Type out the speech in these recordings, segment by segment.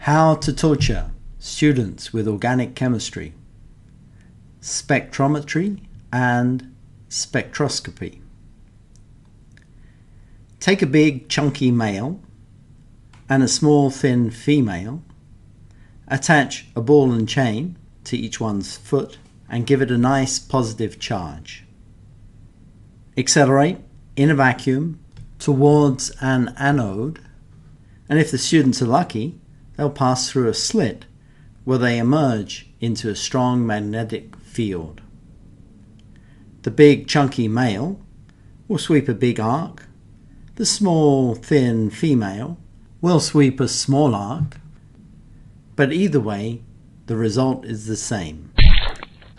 How to torture students with organic chemistry, spectrometry and spectroscopy. Take a big chunky male and a small thin female, attach a ball and chain to each one's foot and give it a nice positive charge. Accelerate in a vacuum towards an anode, and if the students are lucky, they'll pass through a slit where they emerge into a strong magnetic field. The big chunky male will sweep a big arc. The small thin female will sweep a small arc. But either way, the result is the same.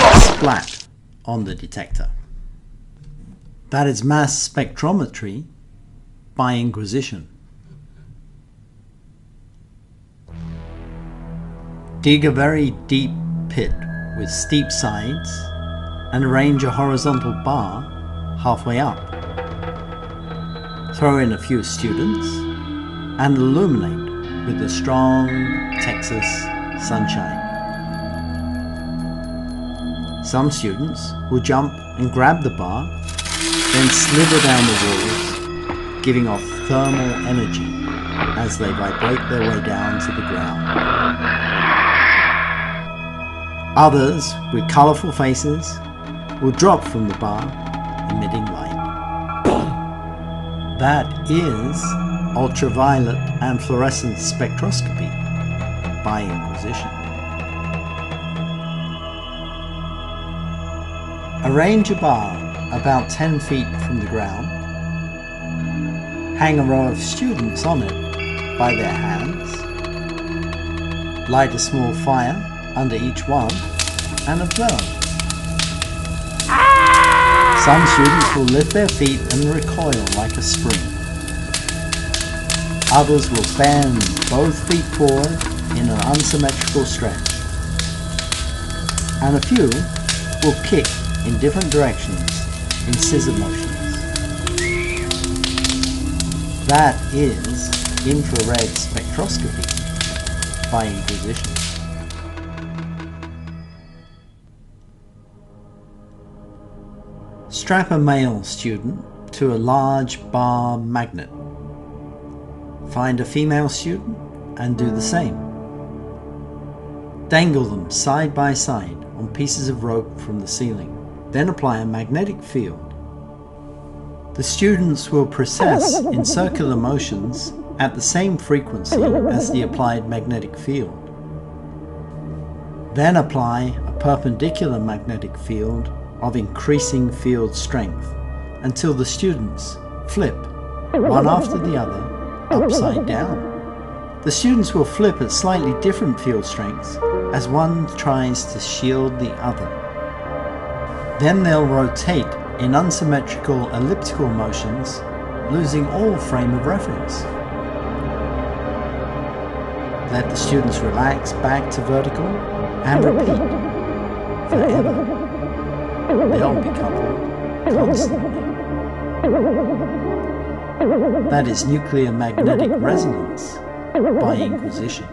Splat on the detector. That is mass spectrometry by Inquisition. Dig a very deep pit with steep sides and arrange a horizontal bar halfway up. Throw in a few students and illuminate with the strong Texas sunshine. Some students will jump and grab the bar, then slither down the walls, giving off thermal energy as they vibrate their way down to the ground. Others, with colourful faces, will drop from the bar, emitting light. That is ultraviolet and fluorescent spectroscopy by Inquisition. Arrange a bar about 10 feet from the ground. Hang a row of students on it by their hands. Light a small fire under each one and observe. Some students will lift their feet and recoil like a spring. Others will bend both feet forward in an unsymmetrical stretch. And a few will kick in different directions in scissor motions. That is infrared spectroscopy by Inquisition. Strap a male student to a large bar magnet. Find a female student and do the same. Dangle them side by side on pieces of rope from the ceiling. Then apply a magnetic field. The students will process in circular motions at the same frequency as the applied magnetic field. Then apply a perpendicular magnetic field of increasing field strength until the students flip one after the other upside down. The students will flip at slightly different field strengths as one tries to shield the other. Then they'll rotate in unsymmetrical elliptical motions, losing all frame of reference. Let the students relax back to vertical and repeat forever. They'll be coupled constantly. That is nuclear magnetic resonance by Inquisition.